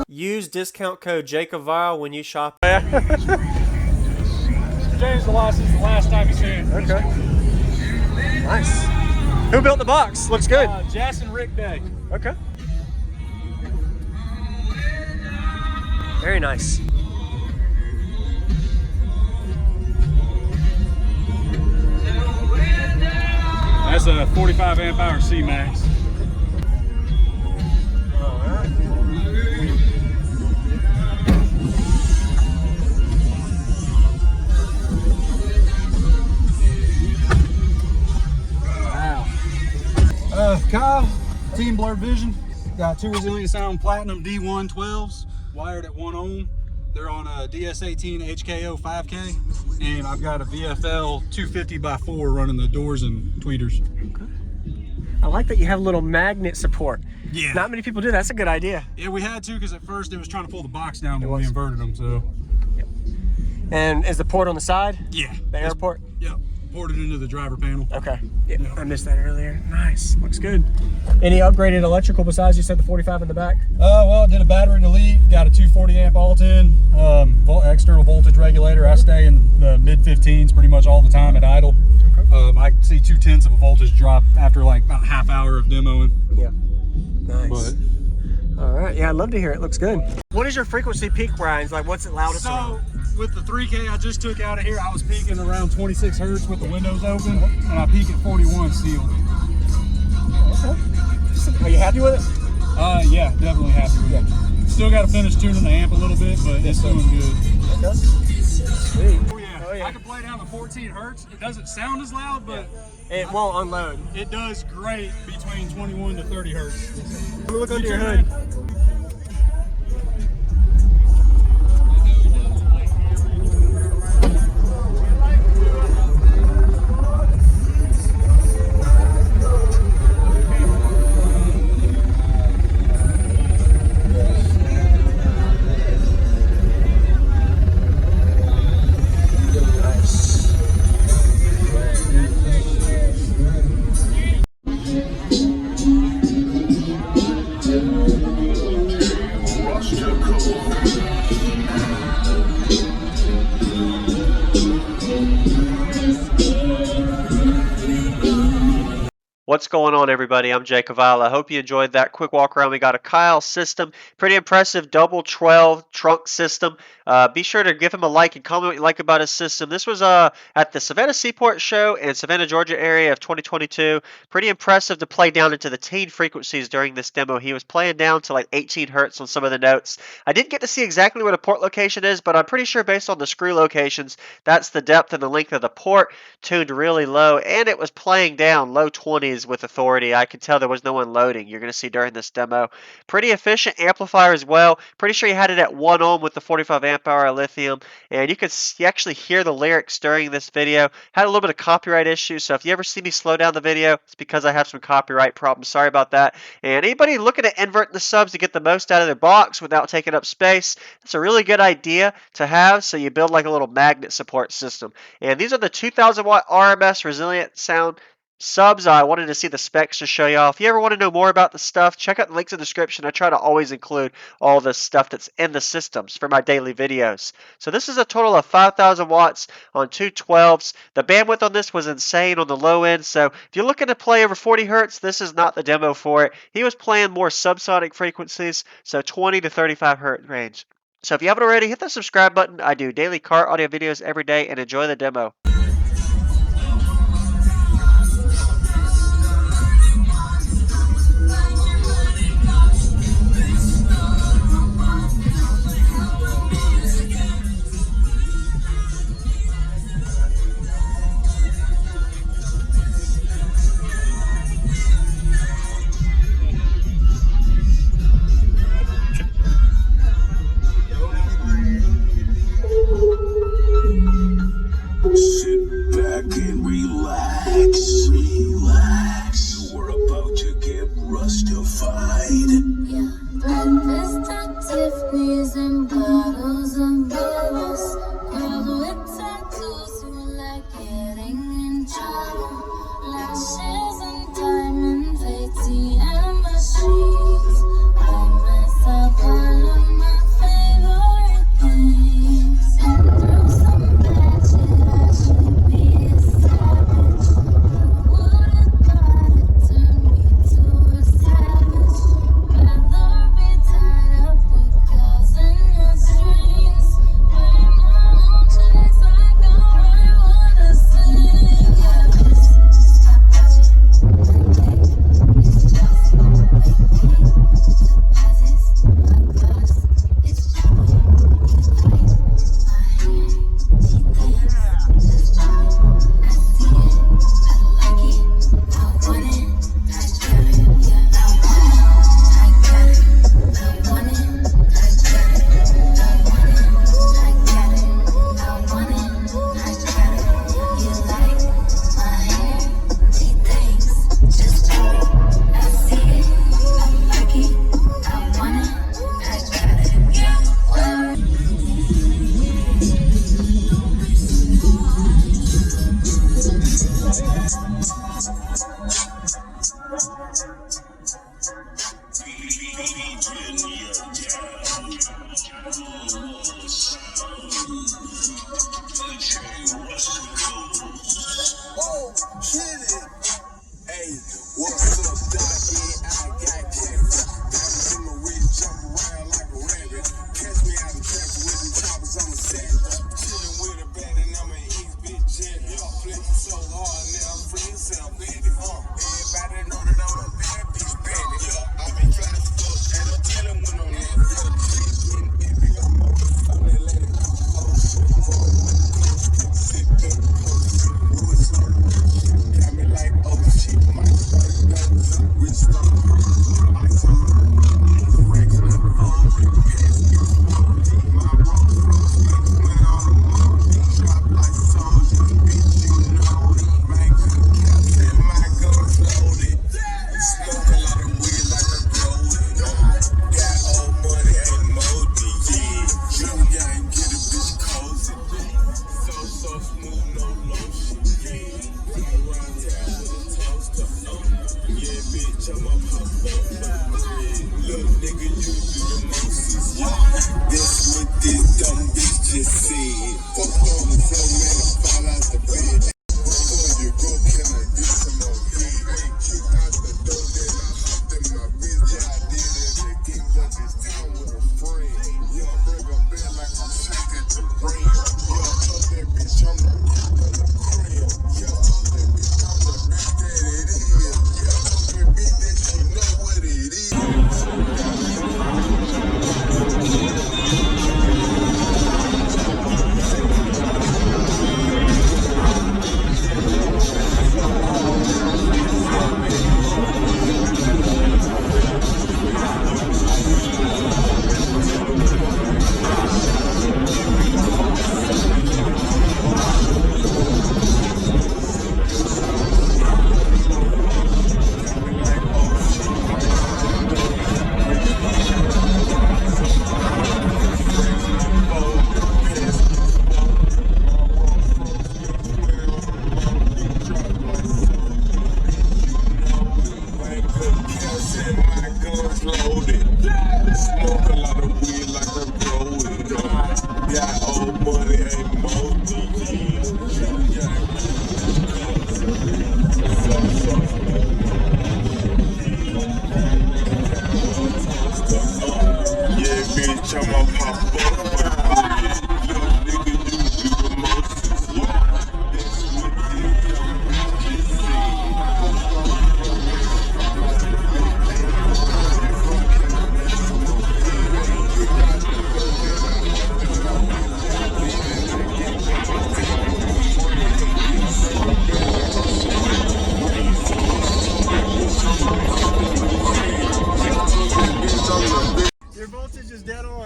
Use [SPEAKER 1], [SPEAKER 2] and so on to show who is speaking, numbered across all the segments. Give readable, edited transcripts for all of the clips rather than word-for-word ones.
[SPEAKER 1] Use discount code JACOVILE when you shop.
[SPEAKER 2] Changed the license the last time you seen it.
[SPEAKER 1] Okay. Nice. Who built the box? Looks good.
[SPEAKER 2] Jess and Rick Day.
[SPEAKER 1] Okay. Very nice.
[SPEAKER 2] That's a 45 amp hour C-Max. Kyle, Team Blur Vision. Got two Resilient Sound Platinum D1 12s wired at 1 ohm. They're on a DS18 HKO 5K, and I've got a VFL 250x4 running the doors and tweeters.
[SPEAKER 1] Okay. I like that you have a little magnet support.
[SPEAKER 2] Yeah.
[SPEAKER 1] Not many people do. That's a good idea.
[SPEAKER 2] Yeah, we had to because at first it was trying to pull the box down when we inverted them. So.
[SPEAKER 1] Yep. And is the port on the side?
[SPEAKER 2] Yeah.
[SPEAKER 1] The air port?
[SPEAKER 2] Yep. Ported into the driver panel.
[SPEAKER 1] Okay. Yeah. I missed that earlier. Nice. Looks good. Any upgraded electrical besides you said the 45 in the back?
[SPEAKER 2] Well, I did a battery delete. Got a 240 amp alt-in, external voltage regulator. I stay in the mid 15s pretty much all the time at idle. Okay. I see 2/10 of a voltage drop after like about a half hour of demoing.
[SPEAKER 1] Yeah. Nice.
[SPEAKER 2] But,
[SPEAKER 1] all right. Yeah, I'd love to hear it. Looks good. What is your frequency peak range? Like, what's it loudest?
[SPEAKER 2] So, with the 3K I just took out of here, I was peaking around 26 hertz with the windows open, and I peak at 41 sealed.
[SPEAKER 1] Okay. Are you happy with it?
[SPEAKER 2] Yeah, definitely happy with it. Still got to finish tuning the amp a little bit, but it's doing good.
[SPEAKER 1] Okay. Sweet.
[SPEAKER 2] Oh yeah. I can play down to 14 hertz. It doesn't sound as loud, but
[SPEAKER 1] it won't unload.
[SPEAKER 2] It does great between 21 to 30 hertz.
[SPEAKER 1] Let me look under your hood. What's going on, everybody? I'm Jay KALEO. I hope you enjoyed that quick walk around. We got a Kyle system, pretty impressive double 12 trunk system. Be sure to give him a like and comment what you like about his system. This was at the Savannah Seaport show in Savannah, Georgia area of 2022. Pretty impressive to play down into the teen frequencies during this demo. He was playing down to like 18 hertz on some of the notes. I didn't get to see exactly what a port location is, but I'm pretty sure based on the screw locations, that's the depth and the length of the port, tuned really low, and it was playing down low 20s with authority. I could tell there was no unloading. You're going to see during this demo. Pretty efficient amplifier as well. Pretty sure you had it at 1 ohm with the 45 amp hour lithium, and you could actually hear the lyrics during this video. Had a little bit of copyright issues, so if you ever see me slow down the video, it's because I have some copyright problems. Sorry about that. And anybody looking at inverting the subs to get the most out of their box without taking up space, it's a really good idea to have, so you build like a little magnet support system. And these are the 2000 watt RMS resilient sound subs. I wanted to see the specs to show y'all. If you ever want to know more about the stuff, check out the links in the description. I try to always include all the stuff that's in the systems for my daily videos. So this is a total of 5,000 watts on two 12s. The bandwidth on this was insane on the low end. So if you're looking to play over 40 hertz, this is not the demo for it. He was playing more subsonic frequencies, so 20 to 35 hertz range. So if you haven't already, hit the subscribe button. I do daily car audio videos every day, and enjoy the demo.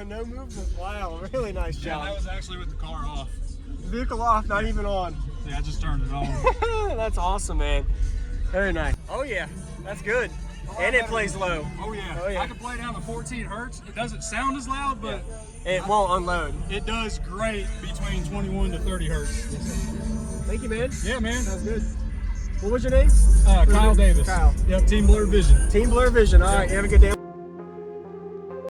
[SPEAKER 3] No movement. Wow, really nice job.
[SPEAKER 2] Yeah, that was actually with the car off.
[SPEAKER 3] Vehicle off, not even on.
[SPEAKER 2] Yeah, I just turned it on.
[SPEAKER 3] That's awesome, man. Very nice. Oh yeah, that's good. And it plays low.
[SPEAKER 2] Oh yeah.
[SPEAKER 3] Oh yeah.
[SPEAKER 2] I can play down to 14 hertz. It doesn't sound as loud, but
[SPEAKER 3] it won't unload.
[SPEAKER 2] It does great between 21 to 30 hertz.
[SPEAKER 3] Thank you, man.
[SPEAKER 2] Yeah, man.
[SPEAKER 3] That was good. What was your name?
[SPEAKER 2] Kyle Davis.
[SPEAKER 3] Kyle.
[SPEAKER 2] Yep, Team Blur Vision.
[SPEAKER 3] Team Blur Vision. All right, you have a good day.